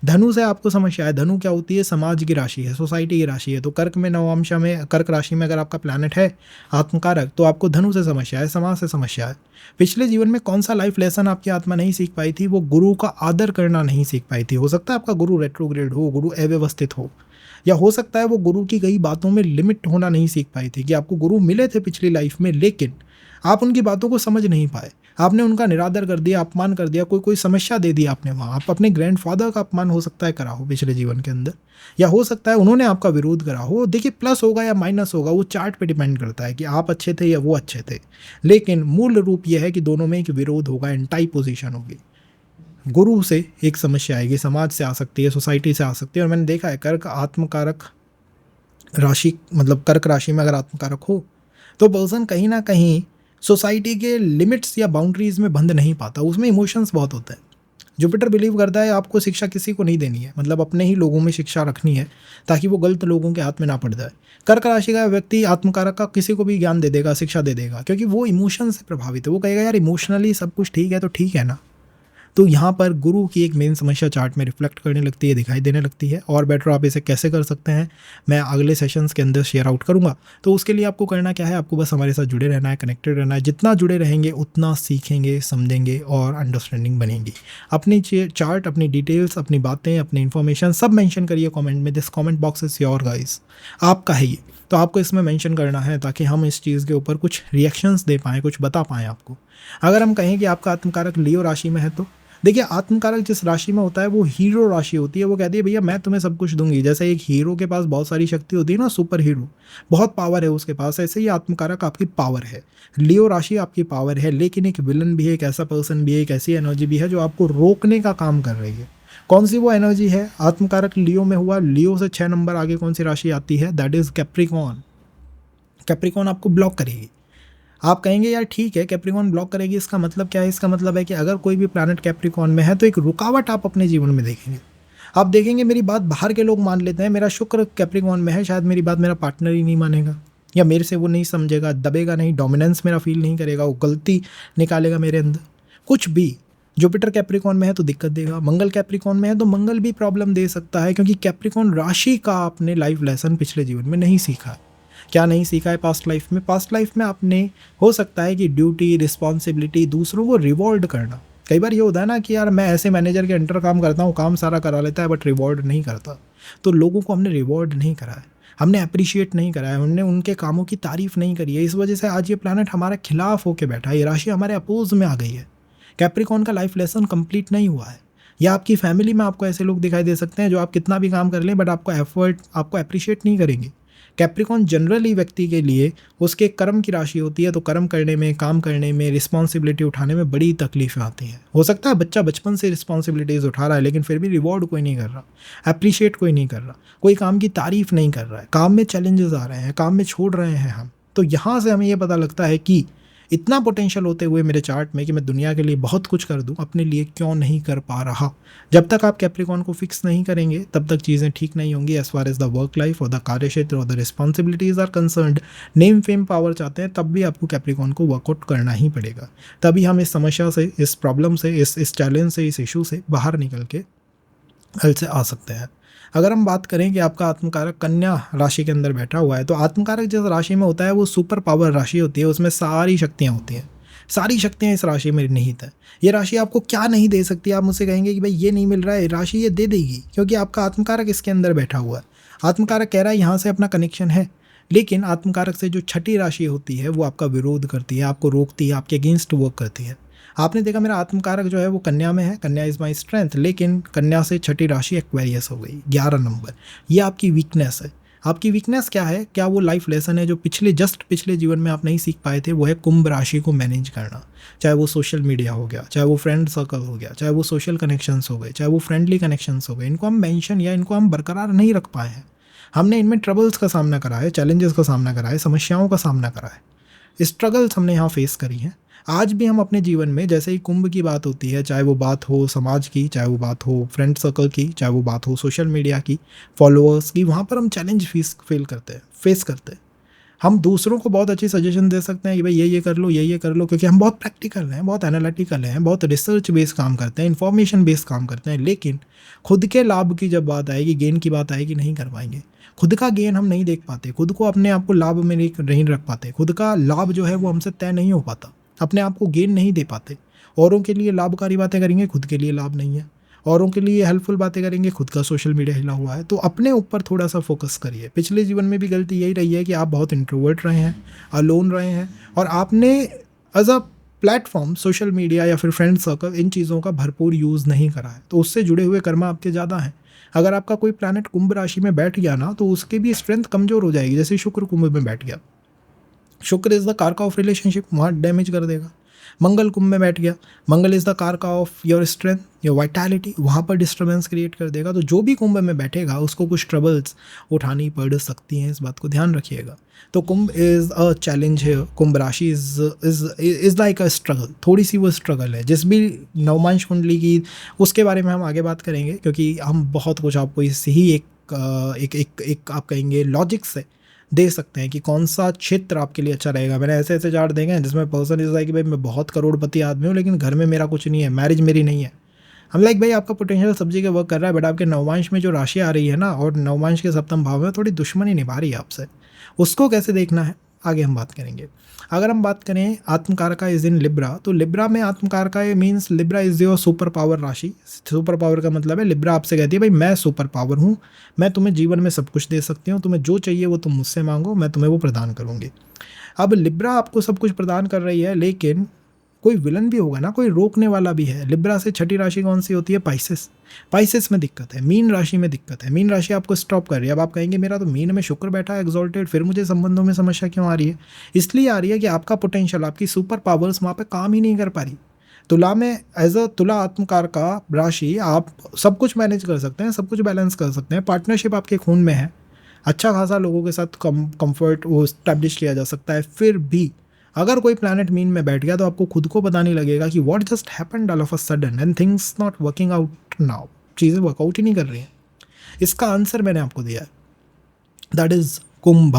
धनु से आपको समस्या है। धनु क्या होती है? समाज की राशि है, सोसाइटी की राशि है। तो कर्क में नवमांशा में, कर्क राशि में अगर आपका प्लैनेट है आत्मकारक, तो आपको धनु से समस्या है, समाज से समस्या है। पिछले जीवन में कौन सा लाइफ लेसन आपकी आत्मा नहीं सीख पाई थी? वो गुरु का आदर करना नहीं सीख पाई थी। हो सकता है आपका गुरु रेट्रोग्रेड हो, गुरु अव्यवस्थित हो, या हो सकता है वो गुरु की कई बातों में लिमिट होना नहीं सीख पाई थी, कि आपको गुरु मिले थे पिछली लाइफ में, लेकिन आप उनकी बातों को समझ नहीं पाए, आपने उनका निरादर कर दिया, अपमान कर दिया, कोई समस्या दे दी आपने वहाँ। आप अपने ग्रैंडफादर का अपमान हो सकता है करा हो पिछले जीवन के अंदर, या हो सकता है उन्होंने आपका विरोध करा हो। देखिए प्लस होगा या माइनस होगा वो चार्ट पे डिपेंड करता है कि आप अच्छे थे या वो अच्छे थे, लेकिन मूल रूप यह है कि दोनों में एक विरोध होगा, एंटाई पोजीशन होगी। गुरु से एक समस्या आएगी, समाज से आ सकती है, सोसाइटी से आ सकती है। और मैंने देखा है कर्क आत्मकारक राशि, मतलब कर्क राशि में अगर आत्मकारक हो तो पर्सन कहीं ना कहीं सोसाइटी के लिमिट्स या बाउंड्रीज में बंध नहीं पाता, उसमें इमोशंस बहुत होते हैं। जुपिटर बिलीव करता है आपको शिक्षा किसी को नहीं देनी है, मतलब अपने ही लोगों में शिक्षा रखनी है ताकि वो गलत लोगों के हाथ में ना पड़ जाए। कर्क राशि का व्यक्ति आत्मकारक का किसी को भी ज्ञान दे देगा, शिक्षा दे देगा, क्योंकि वो इमोशन से प्रभावित है। वो कहेगा यार इमोशनली सब कुछ ठीक है तो ठीक है ना। तो यहाँ पर गुरु की एक मेन समस्या चार्ट में रिफ्लेक्ट करने लगती है, दिखाई देने लगती है। और बेटर आप इसे कैसे कर सकते हैं मैं अगले सेशंस के अंदर शेयर आउट करूँगा। तो उसके लिए आपको करना क्या है, आपको बस हमारे साथ जुड़े रहना है, कनेक्टेड रहना है। जितना जुड़े रहेंगे उतना सीखेंगे, समझेंगे और अंडरस्टैंडिंग बनेगी। अपनी चार्ट, अपनी डिटेल्स, अपनी बातें, अपनी इन्फॉर्मेशन सब मेंशन करिए कमेंट में। This comment box is your guys, आपका है ये, तो आपको इसमें मेंशन करना है ताकि हम इस चीज़ के ऊपर कुछ रिएक्शंस दे पाएँ, कुछ बता पाएँ आपको। अगर हम कहें कि आपका आत्मकारक लियो राशि में है तो देखिए आत्मकारक जिस राशि में होता है वो हीरो राशि होती है। वो कहती है भैया मैं तुम्हें सब कुछ दूंगी। जैसे एक हीरो के पास बहुत सारी शक्ति होती है ना, सुपर हीरो, बहुत पावर है उसके पास, ऐसे ही आत्मकारक आपकी पावर है। लियो राशि आपकी पावर है, लेकिन एक विलन भी है, एक ऐसा पर्सन भी है, एक ऐसी एनर्जी भी है जो आपको रोकने का काम कर रही है। कौन सी वो एनर्जी है? आत्मकारक लियो में हुआ, लियो से 6 नंबर आगे कौन सी राशि आती है? That is Capricorn. कैप्रिकॉन आपको ब्लॉक करेगी। आप कहेंगे यार ठीक है कैप्रिकॉन ब्लॉक करेगी, इसका मतलब क्या है? इसका मतलब है कि अगर कोई भी प्लैनेट कैप्रिकॉन में है तो एक रुकावट आप अपने जीवन में देखेंगे। आप देखेंगे मेरी बात बाहर के लोग मान लेते हैं, मेरा शुक्र कैप्रिकॉर्न में है, शायद मेरी बात मेरा पार्टनर ही नहीं मानेगा, या मेरे से वो नहीं समझेगा, दबेगा नहीं, डोमिनेंस मेरा फील नहीं करेगा, वो गलती निकालेगा मेरे अंदर, कुछ भी। जुपिटर कैप्रिकॉर्न में है तो दिक्कत देगा, मंगल कैप्रिकॉर्न में है तो मंगल भी प्रॉब्लम दे सकता है, क्योंकि कैप्रिकॉर्न राशि का आपने लाइफ लेसन पिछले जीवन में नहीं सीखा है। क्या नहीं सीखा है पास्ट लाइफ में? पास्ट लाइफ में आपने, हो सकता है कि ड्यूटी, रिस्पॉन्सिबिलिटी, दूसरों को रिवॉर्ड करना। कई बार ये होता है ना कि यार मैं ऐसे मैनेजर के अंडर काम करता हूँ, काम सारा करा लेता है बट रिवॉर्ड नहीं करता, तो लोगों को हमने रिवॉर्ड नहीं करा है, हमने अप्रिशिएट नहीं करा है, हमने उनके कामों की तारीफ नहीं करी है। इस वजह से आज ये प्लानट हमारे खिलाफ होकर बैठा है, ये राशि हमारे अपोज में आ गई है। कैप्रिकॉर्न का लाइफ लेसन कंप्लीट नहीं हुआ है। या आपकी फैमिली में आपको ऐसे लोग दिखाई दे सकते हैं जो आप कितना भी काम कर लें बट आपको एफर्ट, आपको अप्रिशिएट नहीं करेंगे। कैप्रिकॉर्न जनरली व्यक्ति के लिए उसके कर्म की राशि होती है, तो कर्म करने में, काम करने में, रिस्पॉन्सिबिलिटी उठाने में बड़ी तकलीफें आती हैं। हो सकता है बच्चा बचपन से रिस्पॉन्सिबिलिटीज़ उठा रहा है लेकिन फिर भी रिवॉर्ड कोई नहीं कर रहा, अप्रिशिएट कोई नहीं कर रहा, कोई काम की तारीफ नहीं कर रहा है, काम में चैलेंजेस आ रहे हैं, काम में छोड़ रहे हैं हम। तो यहाँ से हमें ये पता लगता है कि इतना पोटेंशियल होते हुए मेरे चार्ट में कि मैं दुनिया के लिए बहुत कुछ कर दूं, अपने लिए क्यों नहीं कर पा रहा। जब तक आप कैप्रिकॉर्न को फिक्स नहीं करेंगे तब तक चीज़ें ठीक नहीं होंगी as far as the work life और द कार्य क्षेत्र और the responsibilities are concerned. Name fame power चाहते हैं तब भी आपको कैप्रिकॉर्न को वर्कआउट करना ही पड़ेगा, तभी हम इस समस्या से, इस प्रॉब्लम से, इस चैलेंज से, इस इशू से बाहर निकल के हल से आ सकते हैं। अगर हम बात करें कि आपका आत्मकारक कन्या राशि के अंदर बैठा हुआ है, तो आत्मकारक जिस राशि में होता है वो सुपर पावर राशि होती है, उसमें सारी शक्तियाँ होती हैं, सारी शक्तियाँ इस राशि में निहित है। ये राशि आपको क्या नहीं दे सकती? आप मुझसे कहेंगे कि भाई ये नहीं मिल रहा है, राशि ये दे देगी, क्योंकि आपका आत्मकारक इसके अंदर बैठा हुआ है। आत्मकारक कह रहा है यहाँ से अपना कनेक्शन है, लेकिन आत्मकारक से जो छठी राशि होती है वो आपका विरोध करती है, आपको रोकती है, आपके अगेंस्ट वर्क करती है। आपने देखा मेरा आत्मकारक जो है वो कन्या में है, कन्या इज़ माई स्ट्रेंथ, लेकिन कन्या से छठी राशि एक्वेरियस हो गई, 11 नंबर। ये आपकी वीकनेस है। आपकी वीकनेस क्या है? क्या वो लाइफ लेसन है जो पिछले जीवन में आप नहीं सीख पाए थे? वो है कुंभ राशि को मैनेज करना। चाहे वो सोशल मीडिया हो गया, चाहे वो फ्रेंड सर्कल हो गया, चाहे वो सोशल कनेक्शंस हो गए, चाहे वो फ्रेंडली कनेक्शंस हो गए, इनको हम मेंशन या इनको हम बरकरार नहीं रख पाए हैं। हमने इनमें ट्रबल्स का सामना करा है, चैलेंजेस का सामना करा है, समस्याओं का सामना करा है, स्ट्रगल्स हमने यहाँ फेस करी हैं। आज भी हम अपने जीवन में जैसे ही कुंभ की बात होती है, चाहे वो बात हो समाज की, चाहे वो बात हो फ्रेंड सर्कल की, चाहे वो बात हो सोशल मीडिया की, फॉलोअर्स की, वहाँ पर हम चैलेंज फेस करते हैं। हम दूसरों को बहुत अच्छी सजेशन दे सकते हैं कि भाई ये कर लो, ये कर लो, क्योंकि हम बहुत प्रैक्टिकल हैं, बहुत एनालिटिकल हैं, बहुत रिसर्च बेस्ड काम करते हैं, इन्फॉर्मेशन बेस्ड काम करते हैं, लेकिन खुद के लाभ की जब बात आएगी, गेन की बात आएगी, नहीं कर पाएंगे। खुद का गेन हम नहीं देख पाते, खुद को अपने आप को लाभ में नहीं रख पाते, खुद का लाभ जो है वो हमसे तय नहीं हो पाता, अपने आप को गेन नहीं दे पाते। औरों के लिए लाभकारी बातें करेंगे, खुद के लिए लाभ नहीं है। औरों के लिए हेल्पफुल बातें करेंगे, खुद का सोशल मीडिया हिला हुआ है। तो अपने ऊपर थोड़ा सा फोकस करिए। पिछले जीवन में भी गलती यही रही है कि आप बहुत इंट्रोवर्ट रहे हैं, अलोन रहे हैं, और आपने as a platform social media या फिर फ्रेंड सर्कल इन चीज़ों का भरपूर यूज़ नहीं करा है, तो उससे जुड़े हुए कर्म आपके ज़्यादा हैं। अगर आपका कोई प्लैनेट कुंभ राशि में बैठ गया ना, तो उसकी भी स्ट्रेंथ कमज़ोर हो जाएगी। जैसे शुक्र कुंभ में बैठ गया, शुक्र इज़ द कारका ऑफ रिलेशनशिप, वहाँ डैमेज कर देगा। मंगल कुंभ में बैठ गया, मंगल इज़ द कारका of your strength, your vitality, वहाँ पर डिस्टर्बेंस क्रिएट कर देगा। तो जो भी कुंभ में बैठेगा उसको कुछ ट्रबल्स उठानी पड़ सकती हैं, इस बात को ध्यान रखिएगा। तो कुंभ इज़ अ चैलेंज है, कुंभ राशि इज़ लाइक अ स्ट्रगल, थोड़ी सी वो स्ट्रगल है। जिस भी नवमांश कुंडली की, उसके बारे में हम आगे बात करेंगे, क्योंकि हम बहुत कुछ आपको इससे ही एक आप कहेंगे लॉजिक से दे सकते हैं कि कौन सा क्षेत्र आपके लिए अच्छा रहेगा। मैंने ऐसे ऐसे चार्ट देखे हैं जिसमें पर्सन इज़ लाइक कि भाई मैं बहुत करोड़पति आदमी हूँ लेकिन घर में मेरा कुछ नहीं है, मैरिज मेरी नहीं है। हम लाइक भाई आपका पोटेंशियल सब जगह वर्क कर रहा है, बट आपके नवमांश में जो राशि आ रही है ना, और नवमांश के सप्तम भाव में थोड़ी दुश्मनी निभा रही है आपसे, उसको कैसे देखना है आगे हम बात करेंगे। अगर हम बात करें आत्मकारका इज इन लिब्रा, तो लिब्रा में atmakaraka means Libra is your super power rashi. Super power का मतलब है लिब्रा आपसे कहती है भाई मैं सुपर पावर हूँ, मैं तुम्हें जीवन में सब कुछ दे सकती हूँ, तुम्हें जो चाहिए वो तुम मुझसे मांगो, मैं तुम्हें वो प्रदान करूँगी। अब लिब्रा आपको सब कुछ प्रदान कर रही है, लेकिन कोई विलन भी होगा ना, कोई रोकने वाला भी है। लिब्रा से छठी राशि कौन सी होती है? पाइसेस। पाइसेस में दिक्कत है, मीन राशि में दिक्कत है, मीन राशि आपको स्टॉप कर रही है। अब आप कहेंगे मेरा तो मीन में शुक्र बैठा है एक्सॉल्टेड, फिर मुझे संबंधों में समस्या क्यों आ रही है? इसलिए आ रही है कि आपका पोटेंशियल, आपकी सुपर पावर्स वहाँ पे काम ही नहीं कर पा रही। तुला में एज अ तुला आत्मकार का राशि आप सब कुछ मैनेज कर सकते हैं, सब कुछ बैलेंस कर सकते हैं, पार्टनरशिप आपके खून में है, अच्छा खासा लोगों के साथ कंफर्ट वो स्टैब्लिश किया जा सकता है। फिर भी अगर कोई प्लैनेट मीन में बैठ गया तो आपको खुद को पता नहीं लगेगा कि what just happened all of a sudden and things not working out now. चीज़ें वर्कआउट ही नहीं कर रही हैं। इसका आंसर मैंने आपको दिया है, that is Kumbh,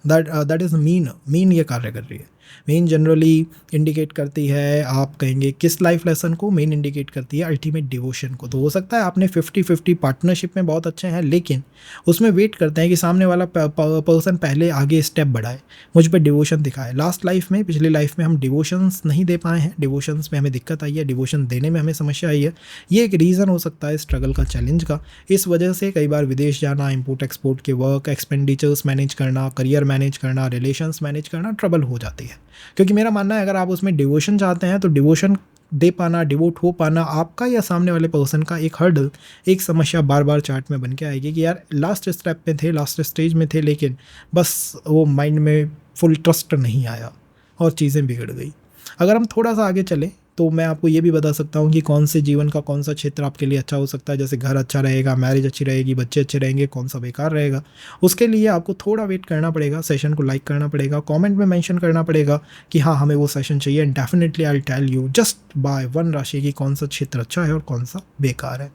that is mean. Mean ये कार्य कर रही है। मीन जनरली इंडिकेट करती है, आप कहेंगे किस लाइफ लेसन को, मीन इंडिकेट करती है अल्टीमेट डिवोशन को। तो हो सकता है आपने 50-50 पार्टनरशिप में बहुत अच्छे हैं, लेकिन उसमें वेट करते हैं कि सामने वाला पर्सन पहले आगे स्टेप बढ़ाए, मुझ पर डिवोशन दिखाए। लास्ट लाइफ में, पिछली लाइफ में हम डिवोशंस नहीं दे पाए हैं, डिवोशंस में हमें दिक्कत आई है, डिवोशन देने में हमें समस्या आई है। ये एक रीज़न हो सकता है स्ट्रगल का, चैलेंज का। इस वजह से कई बार विदेश जाना, इम्पोर्ट एक्सपोर्ट के वर्क एक्सपेंडिचर्स मैनेज करना, करियर मैनेज करना, रिलेशंस मैनेज करना ट्रबल हो जाती है। क्योंकि मेरा मानना है अगर आप उसमें डिवोशन चाहते हैं तो डिवोशन दे पाना, डिवोट हो पाना आपका या सामने वाले पर्सन का एक हर्डल, एक समस्या बार बार चार्ट में बन के आएगी कि यार लास्ट स्टेप में थे, लास्ट स्टेज में थे, लेकिन बस वो माइंड में फुल ट्रस्ट नहीं आया और चीज़ें बिगड़ गई। अगर हम थोड़ा सा आगे चलें तो मैं आपको ये भी बता सकता हूँ कि कौन से जीवन का कौन सा क्षेत्र आपके लिए अच्छा हो सकता है। जैसे घर अच्छा रहेगा, मैरिज अच्छी रहेगी, बच्चे अच्छे रहेंगे, कौन सा बेकार रहेगा। उसके लिए आपको थोड़ा वेट करना पड़ेगा, सेशन को लाइक करना पड़ेगा, कमेंट में मेंशन करना पड़ेगा कि हाँ हमें वो सेशन चाहिए, and definitely I will tell you just by one राशि की कौन सा क्षेत्र अच्छा है और कौन सा बेकार है।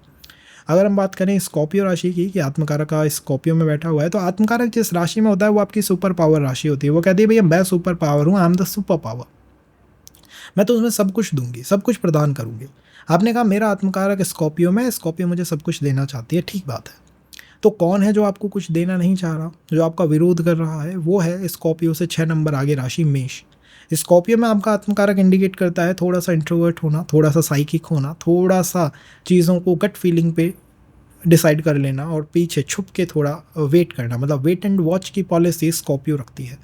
अगर हम बात करें स्कॉर्पियो राशि की, कि आत्मकारक का स्कॉर्पियो में बैठा हुआ है, तो आत्मकारक जिस राशि में होता है वो आपकी सुपर पावर राशि होती है। वो कहती है भैया मैं सुपर पावर हूँ, I am the super power, मैं तो उसमें सब कुछ दूंगी, सब कुछ प्रदान करूंगी। आपने कहा मेरा आत्मकारक स्कॉर्पियो में, स्कॉर्पियो मुझे सब कुछ देना चाहती है, ठीक बात है। तो कौन है जो आपको कुछ देना नहीं चाह रहा, जो आपका विरोध कर रहा है? वो है स्कॉर्पियो से 6 नंबर आगे राशि मेष। स्कॉर्पियो में आपका आत्मकारक इंडिकेट करता है थोड़ा सा इंट्रोवर्ट होना, थोड़ा सा साइकिक होना, थोड़ा सा चीज़ों को गट फीलिंग पे डिसाइड कर लेना और पीछे छुप के थोड़ा वेट करना, मतलब वेट एंड वॉच की पॉलिसी स्कॉर्पियो रखती है।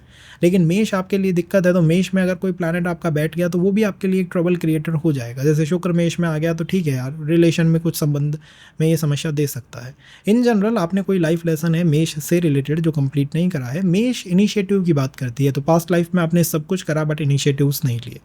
लेकिन मेष आपके लिए दिक्कत है, तो मेष में अगर कोई प्लैनेट आपका बैठ गया तो वो भी आपके लिए एक ट्रबल क्रिएटर हो जाएगा। जैसे शुक्र मेष में आ गया तो ठीक है यार, रिलेशन में कुछ संबंध में ये समस्या दे सकता है। इन जनरल आपने कोई लाइफ लेसन है मेष से रिलेटेड जो कंप्लीट नहीं करा है। मेष इनिशिएटिव की बात करती है, तो पास्ट लाइफ में आपने सब कुछ करा बट इनिशिएटिव्स नहीं लिए,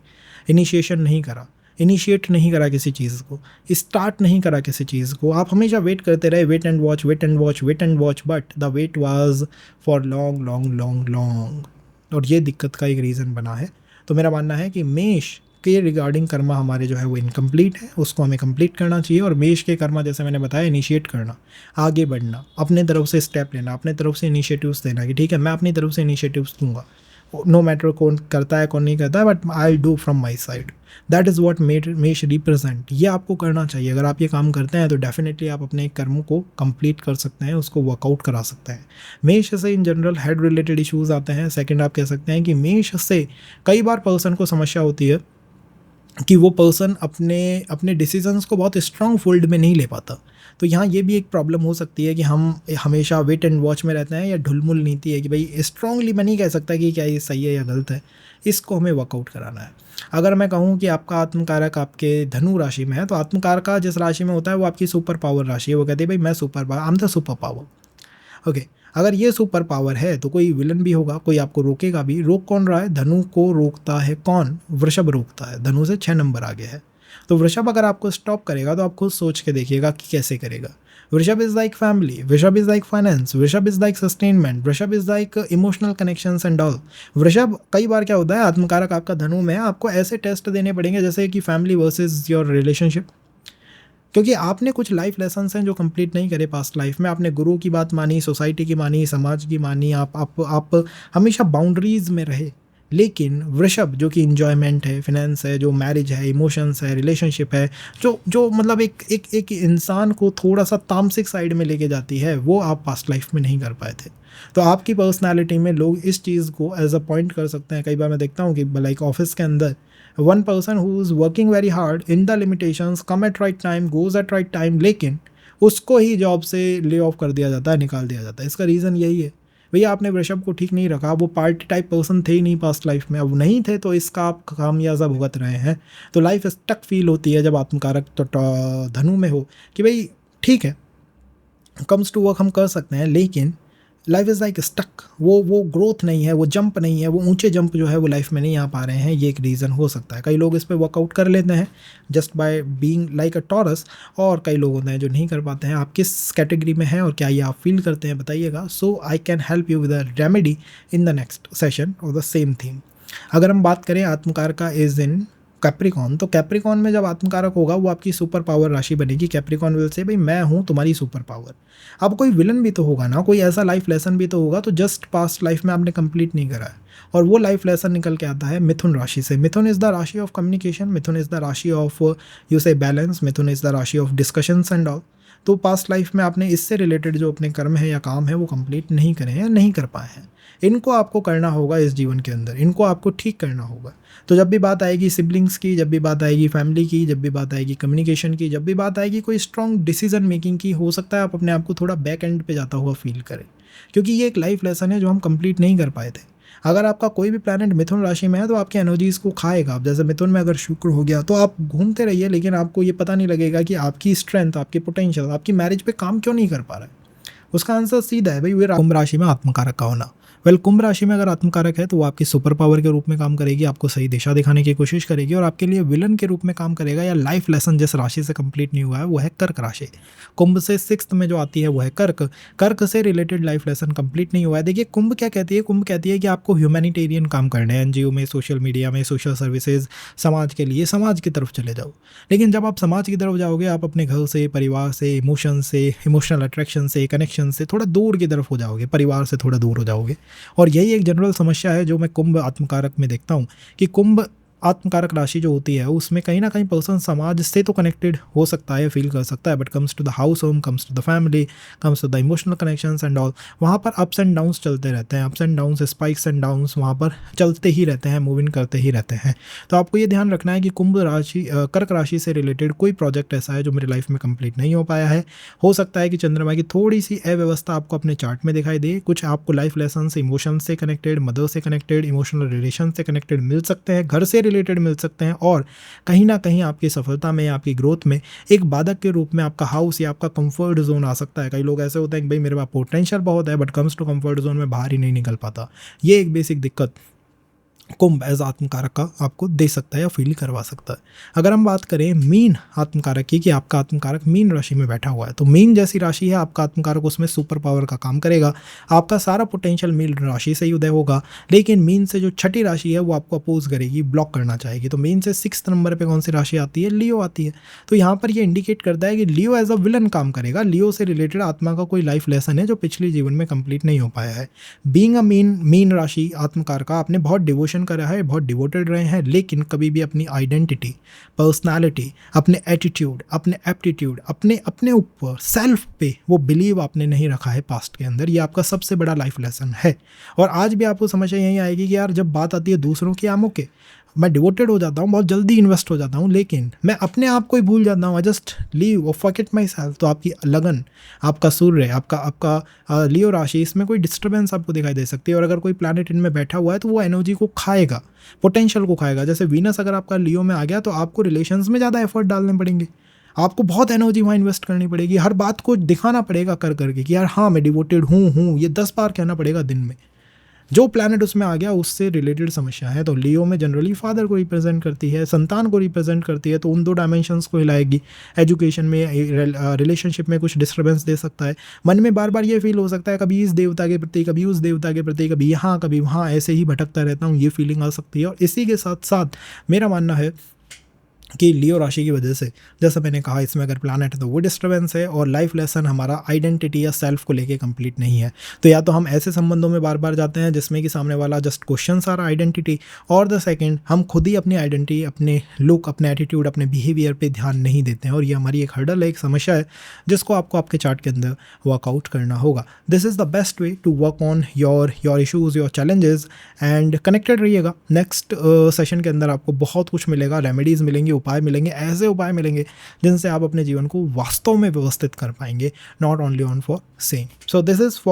इनिशिएशन नहीं करा, इनिशिएट नहीं करा किसी चीज़ को, स्टार्ट नहीं करा किसी चीज़ को। आप हमेशा वेट करते रहे, wait and watch, wait and watch, wait and watch, but the wait was for long long long long, और ये दिक्कत का एक रीज़न बना है। तो मेरा मानना है कि मेष के रिगार्डिंग कर्मा हमारे जो है वो इनकम्प्लीट है, उसको हमें कंप्लीट करना चाहिए। और मेष के कर्मा जैसे मैंने बताया, इनिशिएट करना, आगे बढ़ना, अपने तरफ से स्टेप लेना, अपने तरफ से इनिशिएटिव्स देना कि ठीक है मैं अपनी तरफ से इनिशिएटिव्स दूंगा, नो मैटर कौन करता है कौन नहीं करता है, but I do from my side. That is what मेष रिप्रेजेंट। ये आपको करना चाहिए। अगर आप ये काम करते हैं तो डेफिनेटली आप अपने कर्मों को कंप्लीट कर सकते हैं, उसको वर्कआउट करा सकते हैं। मेष से in general head related issues आते हैं। सेकंड आप कह सकते हैं कि मेष से कई बार पर्सन को समस्या होती है कि वो पर्सन अपने अपने डिसीजंस को बहुत स्ट्रॉन्ग फोल्ड में नहीं ले पाता। तो यहाँ ये भी एक प्रॉब्लम हो सकती है कि हम हमेशा वेट एंड वॉच में रहते हैं, या ढुलमुल नीति है कि भाई स्ट्रांगली मैं नहीं कह सकता कि क्या ये सही है या गलत है, इसको हमें वर्कआउट कराना है। अगर मैं कहूँ कि आपका आत्मकारक आपके धनु राशि में है, तो आत्मकारक का जिस राशि में होता है वो आपकी सुपर पावर राशि है। वो कहती है भाई मैं super power, I am the super power. Okay, अगर ये सुपर पावर है तो कोई विलन भी होगा, कोई आपको रोकेगा भी। रोक कौन रहा है? धनु को रोकता है कौन? वृषभ रोकता है। धनु से 6 नंबर आगे है। तो वृषभ अगर आपको स्टॉप करेगा तो आप खुद सोच के देखिएगा कि कैसे करेगा। वृषभ इज लाइक फैमिली, वृषभ इज लाइक फाइनेंस, वृषभ इज लाइक सस्टेनमेंट, वृषभ is like emotional connections and all. वृषभ कई बार क्या होता है, आत्मकारक आपका धनु में है, आपको ऐसे टेस्ट देने पड़ेंगे जैसे कि फैमिली वर्सेस योर रिलेशनशिप, क्योंकि आपने कुछ लाइफ लेसन्स हैं जो कंप्लीट नहीं करे पास्ट लाइफ में। आपने गुरु की बात मानी, सोसाइटी की मानी, समाज की मानी, आप हमेशा बाउंड्रीज में रहे। लेकिन वृषभ जो कि इंजॉयमेंट है, फिनेंस है, जो मैरिज है, इमोशंस है, रिलेशनशिप है, जो मतलब एक इंसान को थोड़ा सा तामसिक साइड में लेके जाती है, वो आप पास्ट लाइफ में नहीं कर पाए थे। तो आपकी पर्सनालिटी में लोग इस चीज़ को एज अ पॉइंट कर सकते हैं। कई बार मैं देखता हूँ कि लाइक ऑफिस के अंदर one person who is working very hard in the limitations, come at right time, goes at right time, लेकिन उसको ही जॉब से ले ऑफ कर दिया जाता है, निकाल दिया जाता है। इसका रीज़न यही है, भैया आपने वृषभ को ठीक नहीं रखा। वो पार्टी टाइप पर्सन थे ही नहीं पास्ट लाइफ में, अब नहीं थे, तो इसका आप खामियाजा भुगत रहे हैं। तो लाइफ स्टक फील होती है जब आत्मकारक तो धनु में हो कि भाई ठीक है कम्स टू वर्क हम कर सकते हैं, लेकिन लाइफ इज़ लाइक स्टक। वो ग्रोथ नहीं है, वो जंप नहीं है, वो ऊंचे जंप जो है वो लाइफ में नहीं आ पा रहे हैं। ये एक रीज़न हो सकता है। कई लोग इस पर वर्कआउट कर लेते हैं just by being like a Taurus, और कई लोग होते हैं जो नहीं कर पाते हैं। आप किस कैटेगरी में हैं और क्या ये आप फील करते हैं बताइएगा। So I can help you with a remedy in the next session और द सेम थीम। अगर हम बात करें atmakaraka is in Capricorn, तो कैप्रिकॉन में जब आत्मकारक होगा वो आपकी सुपर पावर राशि बनेगी। कैप्रिकॉन विल से भाई मैं हूँ तुम्हारी सुपर पावर। अब कोई विलन भी तो होगा ना, कोई ऐसा लाइफ लेसन भी तो होगा तो जस्ट पास्ट लाइफ में आपने कंप्लीट नहीं करा है, और वो लाइफ लेसन निकल के आता है मिथुन राशि से। मिथुन इज द राशि of communication, Mithun is the राशि ऑफ यू से बैलेंस, मिथुन इज द राशि ऑफ डिस्कशंस एंड ऑल। तो पास्ट लाइफ में आपने इससे रिलेटेड जो अपने कर्म है या काम है वो कंप्लीट नहीं करे हैं या नहीं कर पाए हैं, इनको आपको करना होगा इस जीवन के अंदर, इनको आपको ठीक करना होगा। तो जब भी बात आएगी सिबलिंग्स की, जब भी बात आएगी फैमिली की, जब भी बात आएगी कम्युनिकेशन की, जब भी बात आएगी कोई स्ट्रॉन्ग डिसीजन मेकिंग की, हो सकता है आप अपने आप को थोड़ा बैक एंड पे जाता हुआ फील करें, क्योंकि ये एक लाइफ लेसन है जो हम कंप्लीट नहीं कर पाए थे। अगर आपका कोई भी प्लैनेट मिथुन राशि में है तो आपकी एनर्जीज़ को खाएगा। अब जैसे मिथुन में अगर शुक्र हो गया तो आप घूमते रहिए, लेकिन आपको ये पता नहीं लगेगा कि आपकी स्ट्रेंथ, आपकी पोटेंशियल, आपकी मैरिज पे काम क्यों नहीं कर पा रहा है। उसका आंसर सीधा है भाई, वे कुंभ राशि में आत्मकारक का होना। वेल, कुंभ राशि में अगर आत्मकारक है तो वो आपकी सुपर पावर के रूप में काम करेगी, आपको सही दिशा दिखाने की कोशिश करेगी और आपके लिए विलन के रूप में काम करेगा, या लाइफ लेसन जिस राशि से कंप्लीट नहीं हुआ है वो है कर्क राशि। कुंभ से 6th में जो आती है वो है कर्क। कर्क से रिलेटेड लाइफ लेसन कंप्लीट नहीं हुआ है। देखिए कुंभ क्या कहती है, कुंभ कहती है कि आपको ह्यूमैनिटेरियन काम करने हैं, एनजीओ में, सोशल मीडिया में, सोशल सर्विसेज, समाज के लिए, समाज की तरफ चले जाओ। लेकिन जब आप समाज की तरफ जाओगे आप अपने घर से, परिवार से, इमोशन से, इमोशनल अट्रैक्शन से, कनेक्शन से थोड़ा दूर की तरफ हो जाओगे, परिवार से थोड़ा दूर हो जाओगे। और यही एक जनरल समस्या है जो मैं कुंभ आत्मकारक में देखता हूँ, कि कुंभ आत्मकारक राशि जो होती है उसमें कहीं ना कहीं पर्सन समाज से तो कनेक्टेड हो सकता है, फील कर सकता है, but comes to the house home, comes to the family, comes to the emotional connections and all, वहाँ पर अप्स एंड डाउन्स चलते रहते हैं, ups and downs, spikes and downs वहाँ पर चलते ही रहते हैं, मूव इन करते ही रहते हैं। तो आपको ये ध्यान रखना है कि कुंभ राशि, कर्क राशि से रिलेटेड कोई प्रोजेक्ट ऐसा है जो मेरी लाइफ में कंप्लीट नहीं हो पाया है। हो सकता है कि चंद्रमा की थोड़ी सी अव्यवस्था आपको अपने चार्ट में दिखाई दे, कुछ आपको लाइफ लेसन से, इमोशन से कनेक्टेड, मदर से कनेक्टेड, इमोशनल रिलेशन से कनेक्टेड मिल सकते हैं, घर से रिलेटेड मिल सकते हैं, और कहीं ना कहीं आपकी सफलता में, आपकी ग्रोथ में एक बाधक के रूप में आपका हाउस या आपका कंफर्ट जोन आ सकता है। कई लोग ऐसे होते हैं कि भाई मेरे पास पोटेंशियल बहुत है but comes to comfort zone में बाहर ही नहीं निकल पाता। ये एक बेसिक दिक्कत कुंभ एज आत्मकारक का आपको दे सकता है या फील करवा सकता है। अगर हम बात करें मीन आत्मकारक की, कि आपका आत्मकारक मीन राशि में बैठा हुआ है, तो मीन जैसी राशि है, आपका आत्मकारक उसमें सुपर पावर का काम करेगा, आपका सारा पोटेंशियल मीन राशि से ही उदय होगा। लेकिन मीन से जो छठी राशि है वो आपको अपोज करेगी, ब्लॉक करना चाहेगी। तो मीन से 6th नंबर पर कौन सी राशि आती है, लियो आती है। तो यहाँ पर ये इंडिकेट करता है कि लियो एज अ विलन काम करेगा, लियो से रिलेटेड आत्मा का कोई लाइफ लेसन है जो पिछले जीवन में कंप्लीट नहीं हो पाया है। बीइंग अ मीन राशि आत्मकारक का, आपने बहुत डिवोशन करा है, बहुत डिवोटेड रहे हैं, लेकिन कभी भी अपनी आइडेंटिटी, पर्सनालिटी, अपने एटीट्यूड, अपने एप्टीट्यूड, अपने ऊपर, सेल्फ पे वो बिलीव आपने नहीं रखा है पास्ट के अंदर। ये आपका सबसे बड़ा लाइफ लेसन है। और आज भी आपको समझ यही आएगी कि यार जब बात आती है दूसरों की आमों के, मैं डिवोटेड हो जाता हूँ, बहुत जल्दी इन्वेस्ट हो जाता हूँ, लेकिन मैं अपने आप को ही भूल जाता हूँ, आई जस्ट लीव और फॉरगेट माई सेल्फ। तो आपकी लगन, आपका सूर्य, आपका लियो राशि, इसमें कोई डिस्टर्बेंस आपको दिखाई दे सकती है। और अगर कोई प्लैनेट इनमें बैठा हुआ है तो वो एनर्जी को खाएगा, पोटेंशियल को खाएगा। जैसे वीनस अगर आपका लियो में आ गया तो आपको रिलेशंस में ज़्यादा एफर्ट डालने पड़ेंगे, आपको बहुत एनर्जी वहाँ इन्वेस्ट करनी पड़ेगी, हर बात को दिखाना पड़ेगा कर करके कि यार हाँ मैं डिवोटेड हूँ, ये 10 बार कहना पड़ेगा दिन में। जो प्लैनेट उसमें आ गया उससे रिलेटेड समस्या है। तो लियो में जनरली फादर को रिप्रेजेंट करती है, संतान को रिप्रेजेंट करती है, तो उन दो डायमेंशंस को हिलाएगी। एजुकेशन में, रिलेशनशिप में कुछ डिस्टर्बेंस दे सकता है। मन में बार बार ये फील हो सकता है कभी इस देवता के प्रति, कभी उस देवता के प्रति, कभी यहाँ कभी वहाँ, ऐसे ही भटकता रहता हूँ, ये फीलिंग आ सकती है। और इसी के साथ साथ मेरा मानना है कि लियो राशि की वजह से, जैसा मैंने कहा, इसमें अगर प्लैनेट है तो वो डिस्टर्बेंस है, और लाइफ लेसन हमारा आइडेंटिटी या सेल्फ को लेके कंप्लीट नहीं है। तो या तो हम ऐसे संबंधों में बार बार जाते हैं जिसमें कि सामने वाला जस्ट क्वेश्चंस आर आइडेंटिटी, और द सेकंड हम खुद ही अपनी आइडेंटिटी, अपने लुक, अपने एटीट्यूड, अपने बिहेवियर पे ध्यान नहीं देते हैं। और ये हमारी एक हर्डल है, एक समस्या है जिसको आपको आपके चार्ट के अंदर वर्कआउट करना होगा। This is the best way to work on your issues, your challenges, and connected रहिएगा। नेक्स्ट सेशन के अंदर आपको बहुत कुछ मिलेगा, रेमेडीज़ मिलेंगी, उपाय मिलेंगे, ऐसे उपाय मिलेंगे जिनसे आप अपने जीवन को वास्तव में व्यवस्थित कर पाएंगे, not only on for saying. So this is for